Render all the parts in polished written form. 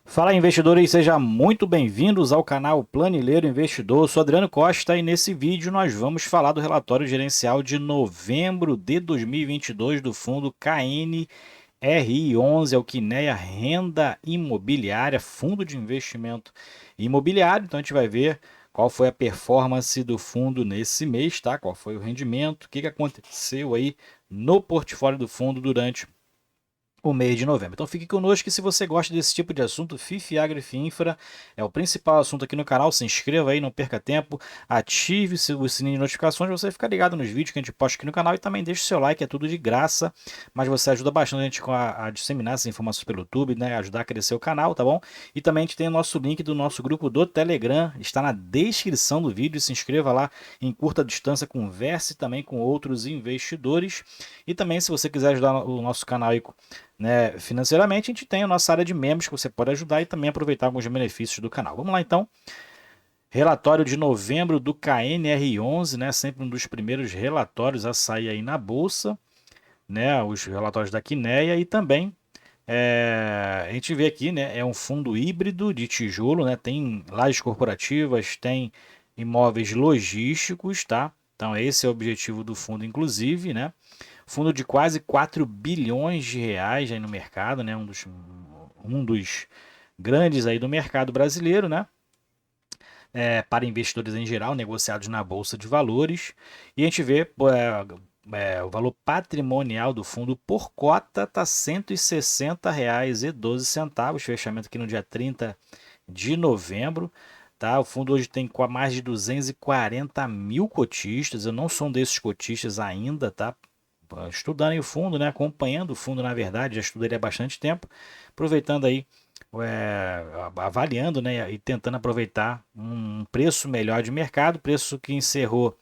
Fala investidores, e sejam muito bem-vindos ao canal Planileiro Investidor. Eu sou Adriano Costa e nesse vídeo nós vamos falar do relatório gerencial de novembro de 2022 do fundo KNRI11, é o Quineia Renda Imobiliária, fundo de investimento imobiliário. Então a gente vai ver qual foi a performance do fundo nesse mês, tá? Qual foi o rendimento, o que aconteceu aí no portfólio do fundo durante o mês de novembro. Então fique conosco, que se você gosta desse tipo de assunto, FIF, Agri, Infra é o principal assunto aqui no canal. Se inscreva aí, não perca tempo, ative o sininho de notificações para você ficar ligado nos vídeos que a gente posta aqui no canal, e também deixe o seu like, é tudo de graça, mas você ajuda bastante a gente a disseminar essas informações pelo YouTube, né, ajudar a crescer o canal, tá bom? E também a gente tem o nosso link do nosso grupo do Telegram, está na descrição do vídeo. Se inscreva lá, em curta distância, converse também com outros investidores. E também, se você quiser ajudar o nosso canal aí, né, financeiramente, a gente tem a nossa área de membros que você pode ajudar e também aproveitar alguns benefícios do canal. Vamos lá então. Relatório de novembro do KNR11, né, sempre um dos primeiros relatórios a sair aí na bolsa, né, os relatórios da Quineia. E também a gente vê aqui, né, é um fundo híbrido de tijolo, né, tem lajes corporativas, tem imóveis logísticos, tá? Então esse é o objetivo do fundo, inclusive, né? Fundo de quase 4 bilhões de reais aí no mercado, né? Um dos grandes aí do mercado brasileiro, né? Para investidores em geral, negociados na Bolsa de Valores. E a gente vê o valor patrimonial do fundo por cota está R$ 160,12, fechamento aqui no dia 30 de novembro. Tá? O fundo hoje tem mais de 240 mil cotistas. Eu não sou um desses cotistas ainda, tá? Estudando aí o fundo, né? Acompanhando o fundo, na verdade, já estudei há bastante tempo, aproveitando aí, avaliando, né? E tentando aproveitar um preço melhor de mercado, preço que encerrou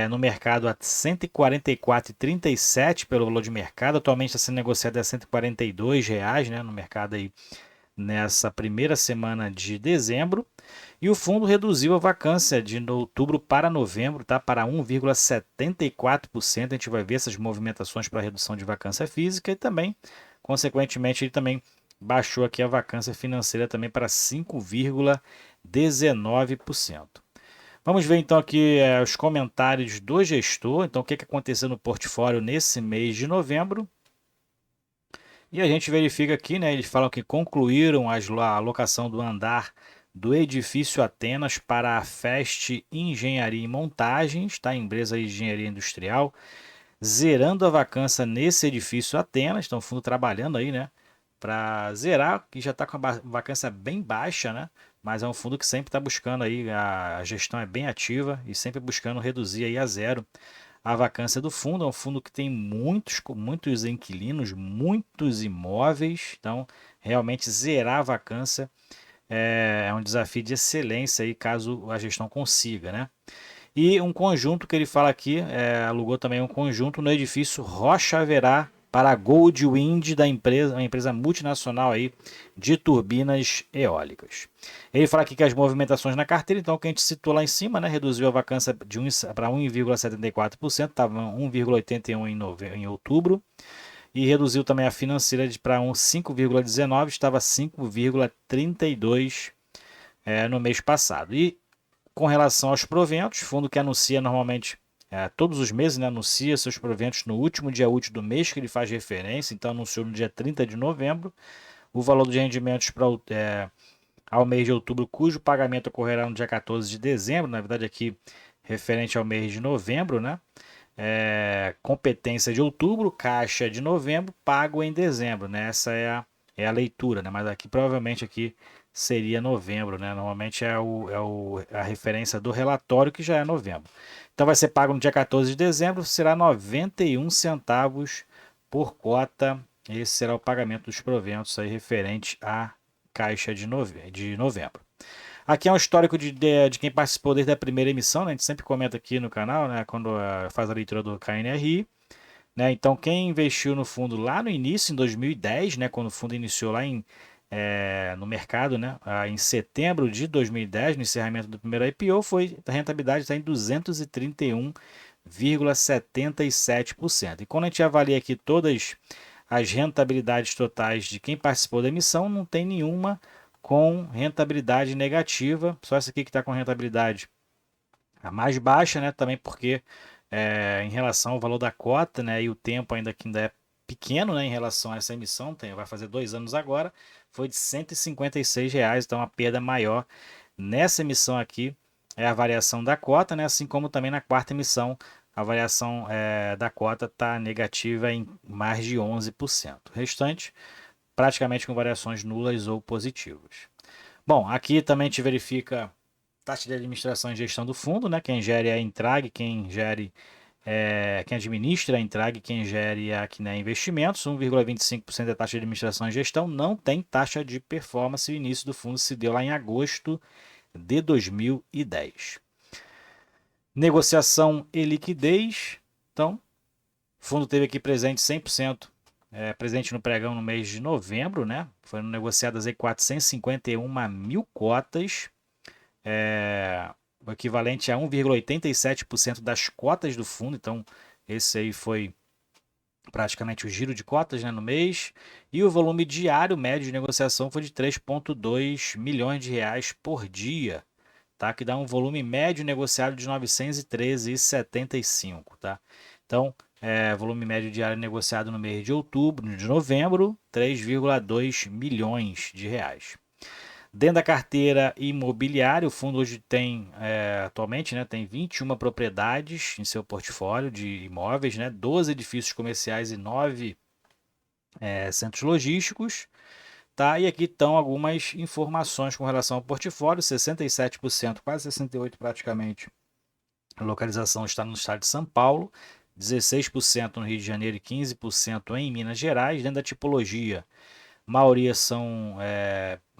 no mercado a R$ 144,37 pelo valor de mercado. Atualmente está sendo negociado a R$ 142 reais, né? No mercado aí, nessa primeira semana de dezembro. E o fundo reduziu a vacância de outubro para novembro, tá, para 1,74%. A gente vai ver essas movimentações para redução de vacância física, e também, consequentemente, ele também baixou aqui a vacância financeira também para 5,19%. Vamos ver então aqui os comentários do gestor. Então, o que aconteceu no portfólio nesse mês de novembro? E a gente verifica aqui, né? Eles falam que concluíram a alocação do andar do edifício Atenas para a FEST Engenharia e Montagens, tá? Empresa de engenharia industrial, zerando a vacância nesse edifício Atenas. Então, o fundo trabalhando aí, né? Para zerar, que já está com a vacância bem baixa, né? Mas é um fundo que sempre está buscando aí, a gestão é bem ativa e sempre buscando reduzir aí a zero a vacância do fundo. É um fundo que tem muitos inquilinos, muitos imóveis, então realmente zerar a vacância é um desafio de excelência aí, caso a gestão consiga, né? E um conjunto que ele fala aqui, alugou também um conjunto no edifício Rocha Verá para a Goldwind, da empresa, uma empresa multinacional aí de turbinas eólicas. Ele fala aqui que as movimentações na carteira, então, que a gente citou lá em cima, né, reduziu a vacância para 1,74%, estava 1,81% em outubro, e reduziu também a financeira para 5,19%, estava 5,32% no mês passado. E com relação aos proventos, fundo que anuncia normalmente todos os meses, né, anuncia seus proventos no último dia útil do mês que ele faz referência. Então anunciou no dia 30 de novembro o valor de rendimentos ao mês de outubro, cujo pagamento ocorrerá no dia 14 de dezembro, na verdade aqui referente ao mês de novembro, né? Competência de outubro, caixa de novembro, pago em dezembro, né? Essa é a leitura, né? Mas aqui provavelmente aqui seria novembro, né? Normalmente a referência do relatório, que já é novembro. Então vai ser pago no dia 14 de dezembro, será 91 centavos por cota. Esse será o pagamento dos proventos aí referente à caixa de novembro. Aqui é um histórico de quem participou desde a primeira emissão, né? A gente sempre comenta aqui no canal, né? Quando faz a leitura do KNRI. Né? Então, quem investiu no fundo lá no início, em 2010, né? Quando o fundo iniciou lá no mercado, né? Em setembro de 2010, no encerramento do primeiro IPO, a rentabilidade está em 231,77%. E quando a gente avalia aqui todas as rentabilidades totais de quem participou da emissão, não tem nenhuma com rentabilidade negativa. Só essa aqui que está com rentabilidade a mais baixa, né? Também porque em relação ao valor da cota, né? E o tempo ainda é pequeno, né? Em relação a essa emissão, vai fazer 2 anos agora, foi de R$ 156, então a perda maior nessa emissão aqui é a variação da cota, né? Assim como também na quarta emissão a variação da cota está negativa em mais de 11%. O restante praticamente com variações nulas ou positivas. Bom, aqui também te verifica taxa de administração e gestão do fundo, né? Quem gere é a Intrag, quem administra a Intrag, quem gere a Quiné Investimentos, 1,25% da taxa de administração e gestão, não tem taxa de performance. O início do fundo se deu lá em agosto de 2010. Negociação e liquidez. Então, o fundo teve aqui presente 100%, presente no pregão no mês de novembro, né? Foram negociadas aí 451 mil cotas, o equivalente a 1,87% das cotas do fundo. Então, esse aí foi praticamente o giro de cotas, né, no mês. E o volume diário médio de negociação foi de 3,2 milhões de reais por dia, tá? Que dá um volume médio negociado de 913,75, tá? Então, volume médio diário negociado no mês de outubro, de novembro, 3,2 milhões de reais. Dentro da carteira imobiliária, o fundo hoje tem, atualmente, né, tem 21 propriedades em seu portfólio de imóveis, né, 12 edifícios comerciais e 9 centros logísticos. Tá? E aqui estão algumas informações com relação ao portfólio: 67%, quase 68% praticamente. A localização está no estado de São Paulo, 16% no Rio de Janeiro e 15% em Minas Gerais. Dentro da tipologia, a maioria são,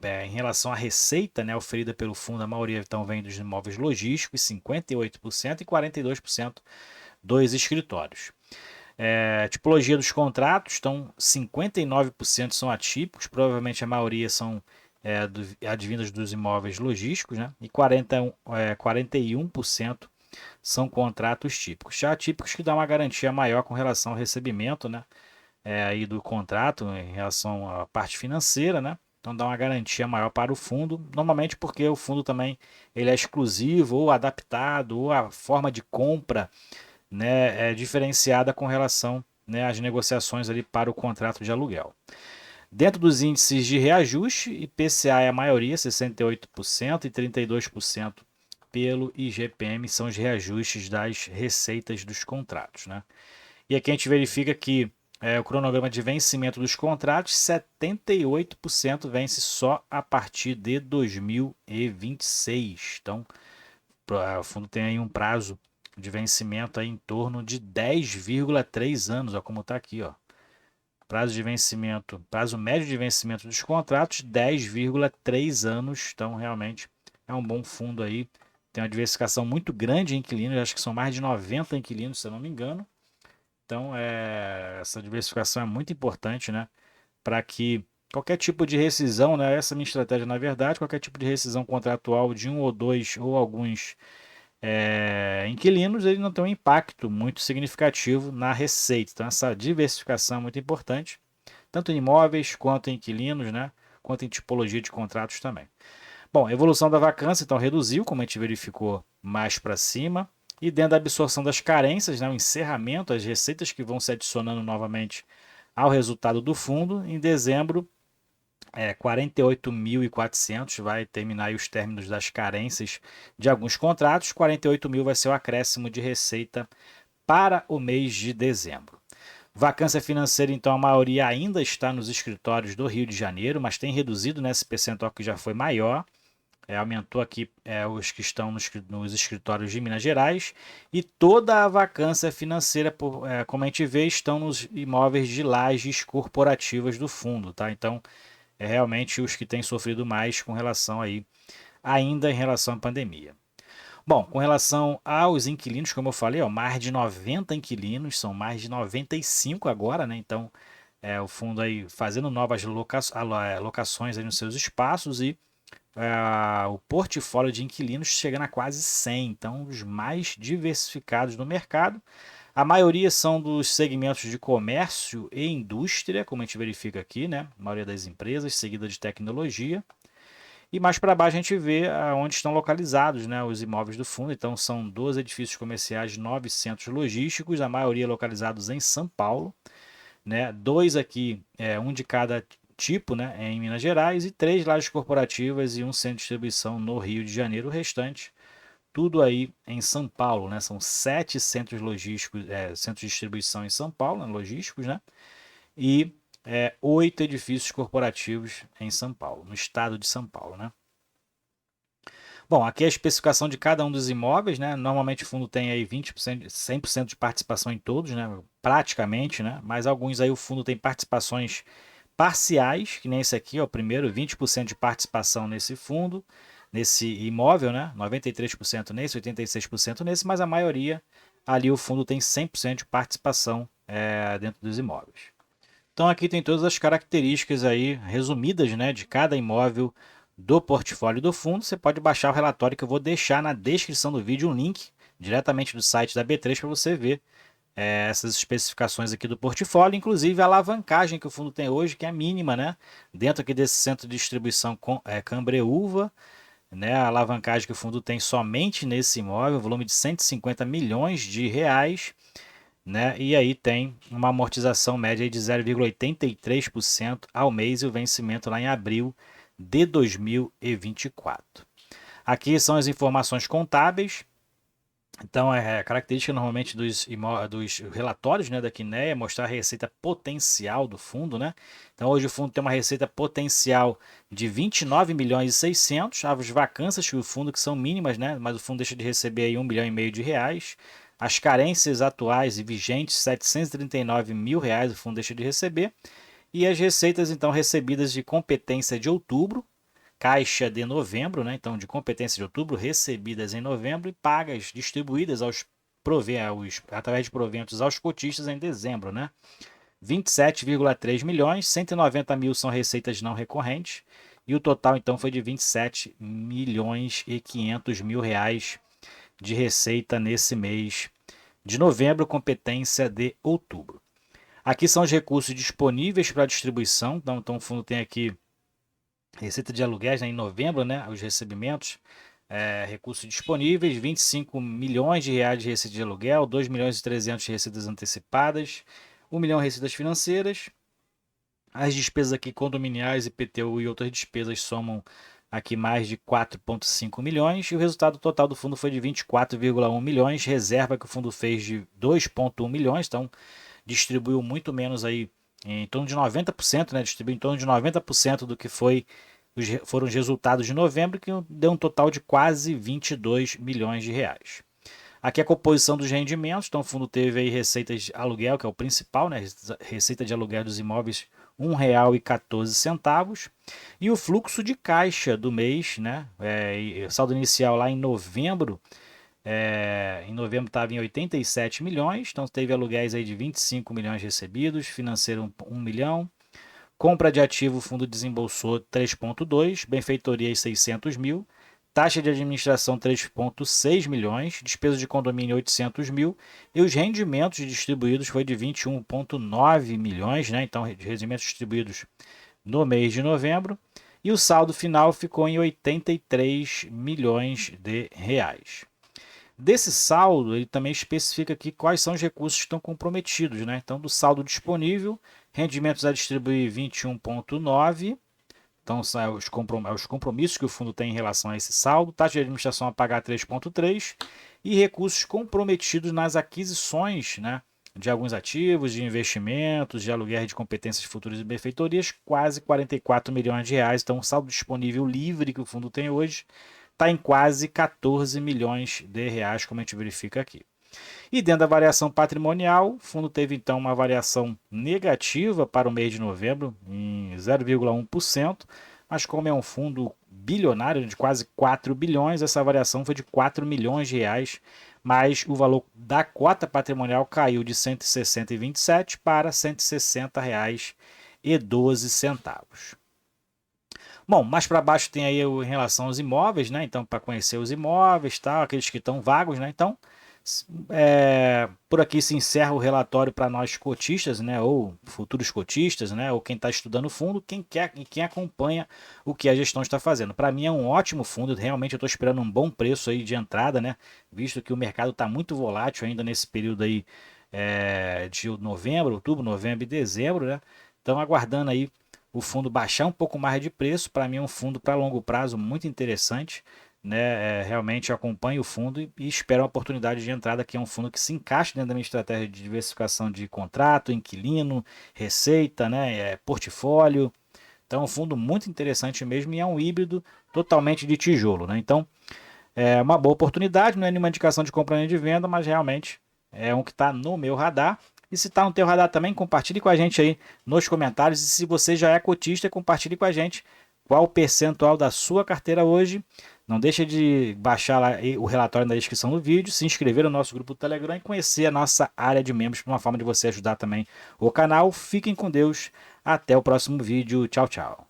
em relação à receita, né, oferida pelo fundo, a maioria então vem dos imóveis logísticos, 58%, e 42% dos escritórios. Tipologia dos contratos, então 59% são atípicos, provavelmente a maioria são advindas dos imóveis logísticos, né? E 41% são contratos típicos. Já atípicos que dão uma garantia maior com relação ao recebimento, né? Aí do contrato em relação à parte financeira, né? Então dá uma garantia maior para o fundo, normalmente porque o fundo também ele é exclusivo ou adaptado, ou a forma de compra, né, é diferenciada com relação, né, às negociações ali para o contrato de aluguel. Dentro dos índices de reajuste, IPCA é a maioria, 68%, e 32% pelo IGPM são os reajustes das receitas dos contratos, né? E aqui a gente verifica que o cronograma de vencimento dos contratos, 78% vence só a partir de 2026. Então, o fundo tem aí um prazo de vencimento aí em torno de 10,3 anos, ó, como está aqui, ó. Prazo médio de vencimento dos contratos, 10,3 anos. Então, realmente é um bom fundo aí. Tem uma diversificação muito grande em inquilinos, acho que são mais de 90 inquilinos, se eu não me engano. Então, essa diversificação é muito importante, né? Para que qualquer tipo de rescisão, né? Essa é a minha estratégia, na verdade, qualquer tipo de rescisão contratual de um ou dois ou alguns inquilinos, ele não tem um impacto muito significativo na receita. Então, essa diversificação é muito importante, tanto em imóveis quanto em inquilinos, né? Quanto em tipologia de contratos também. Bom, a evolução da vacância, então, reduziu, como a gente verificou, mais para cima. E dentro da absorção das carências, né, o encerramento, as receitas que vão se adicionando novamente ao resultado do fundo, em dezembro, 48.400 vai terminar aí os términos das carências de alguns contratos, 48 mil vai ser o acréscimo de receita para o mês de dezembro. Vacância financeira, então, a maioria ainda está nos escritórios do Rio de Janeiro, mas tem reduzido nesse percentual que já foi maior. Aumentou aqui os que estão nos escritórios de Minas Gerais, e toda a vacância financeira, como a gente vê, estão nos imóveis de lajes corporativas do fundo, tá? Então, realmente os que têm sofrido mais com relação aí, ainda em relação à pandemia. Bom, com relação aos inquilinos, como eu falei, ó, mais de 90 inquilinos, são mais de 95 agora, né? Então, o fundo aí fazendo novas locações aí nos seus espaços, e o portfólio de inquilinos chegando a quase 100, então os mais diversificados no mercado. A maioria são dos segmentos de comércio e indústria, como a gente verifica aqui, né? A maioria das empresas, seguida de tecnologia. E mais para baixo a gente vê onde estão localizados, né, os imóveis do fundo. Então são 12 edifícios comerciais, 9 centros logísticos, a maioria localizados em São Paulo, né? Dois aqui, um de cada tipo, né, em Minas Gerais, e 3 lajes corporativas e um centro de distribuição no Rio de Janeiro. O restante, tudo aí em São Paulo, né? São 7 centros logísticos, centros de distribuição em São Paulo, né, logísticos, né? E 8 edifícios corporativos em São Paulo, no estado de São Paulo, né? Bom, aqui é a especificação de cada um dos imóveis, né? Normalmente o fundo tem aí 20%, 100% de participação em todos, né? Praticamente, né? Mas alguns aí o fundo tem participações parciais, que nem esse aqui, ó, o primeiro, 20% de participação nesse fundo, nesse imóvel, né? 93% nesse, 86% nesse, mas a maioria ali o fundo tem 100% de participação dentro dos imóveis. Então aqui tem todas as características aí resumidas, né, de cada imóvel do portfólio do fundo. Você pode baixar o relatório que eu vou deixar na descrição do vídeo um link diretamente do site da B3 para você ver essas especificações aqui do portfólio, inclusive a alavancagem que o fundo tem hoje, que é mínima, né? Dentro aqui desse centro de distribuição Cambreúva, né? A alavancagem que o fundo tem somente nesse imóvel, volume de 150 milhões de reais, né? E aí tem uma amortização média de 0,83% ao mês e o vencimento lá em abril de 2024. Aqui são as informações contábeis. Então, a característica normalmente dos relatórios, né, da Quineia é mostrar a receita potencial do fundo, né? Então, hoje o fundo tem uma receita potencial de 29 milhões e 600, as vacâncias que o fundo que são mínimas, né? Mas o fundo deixa de receber aí 1,5 milhão de reais. As carências atuais e vigentes, 739 mil reais o fundo deixa de receber. E as receitas, então, recebidas de competência de outubro, caixa de novembro, né? Então de competência de outubro, recebidas em novembro e pagas, distribuídas através de proventos aos cotistas em dezembro, né? 27,3 milhões, 190 mil são receitas não recorrentes e o total então foi de 27 milhões e 500 mil reais de receita nesse mês de novembro, competência de outubro. Aqui são os recursos disponíveis para distribuição, então o fundo tem aqui receita de aluguéis, né, em novembro, né, os recebimentos, recursos disponíveis, 25 milhões de reais de receita de aluguel, 2 milhões e 300 de receitas antecipadas, 1 milhão de receitas financeiras. As despesas aqui condominiais, IPTU e outras despesas somam aqui mais de 4,5 milhões e o resultado total do fundo foi de 24,1 milhões, reserva que o fundo fez de 2,1 milhões, então distribuiu muito menos aí, em torno de 90%, né? Distribuiu em torno de 90% do que foram os resultados de novembro, que deu um total de quase 22 milhões de reais. Aqui a composição dos rendimentos, então o fundo teve aí receitas de aluguel, que é o principal, né? Receita de aluguel dos imóveis, R$ 1,14. E o fluxo de caixa do mês, né? Saldo inicial lá em novembro estava em 87 milhões, então teve aluguéis aí de 25 milhões recebidos, financeiro 1 milhão, compra de ativo o fundo desembolsou 3,2, benfeitorias 600 mil, taxa de administração 3,6 milhões, despesa de condomínio 800 mil e os rendimentos distribuídos foi de 21,9 milhões, né? Então rendimentos distribuídos no mês de novembro e o saldo final ficou em 83 milhões de reais. Desse saldo, ele também especifica aqui quais são os recursos que estão comprometidos, né? Então, do saldo disponível, rendimentos a distribuir 21,9. Então, são os compromissos que o fundo tem em relação a esse saldo, taxa de administração a pagar 3,3 e recursos comprometidos nas aquisições, né, de alguns ativos, de investimentos, de aluguel de competências futuras e benfeitorias, quase 44 milhões de reais. Então, o saldo disponível livre que o fundo tem hoje está em quase 14 milhões de reais, como a gente verifica aqui. E dentro da variação patrimonial, o fundo teve então uma variação negativa para o mês de novembro, em 0,1%, mas como é um fundo bilionário de quase 4 bilhões, essa variação foi de 4 milhões de reais, mas o valor da cota patrimonial caiu de 160,27 para R$ 160,12. Bom, mais para baixo tem aí em relação aos imóveis, né? Então, para conhecer os imóveis, tal, aqueles que estão vagos, né? Então, Por aqui se encerra o relatório para nós cotistas, né, ou futuros cotistas, né, ou quem está estudando o fundo, quem quer e quem acompanha o que a gestão está fazendo. Para mim é um ótimo fundo, realmente eu estou esperando um bom preço aí de entrada, né, visto que o mercado está muito volátil ainda nesse período aí de novembro, outubro, novembro e dezembro, né. Então aguardando aí o fundo baixar um pouco mais de preço. Para mim é um fundo para longo prazo muito interessante, né? Realmente eu acompanho o fundo e espero uma oportunidade de entrada, que é um fundo que se encaixa dentro da minha estratégia de diversificação de contrato, inquilino, receita, né? Portfólio. Então é um fundo muito interessante mesmo e é um híbrido totalmente de tijolo, né? Então é uma boa oportunidade, não é nenhuma indicação de compra nem de venda, mas realmente é um que está no meu radar. E se está no teu radar também, compartilhe com a gente aí nos comentários. E se você já é cotista, compartilhe com a gente qual o percentual da sua carteira hoje. Não deixa de baixar lá o relatório na descrição do vídeo, se inscrever no nosso grupo do Telegram e conhecer a nossa área de membros, uma forma de você ajudar também o canal. Fiquem com Deus, até o próximo vídeo. Tchau, tchau.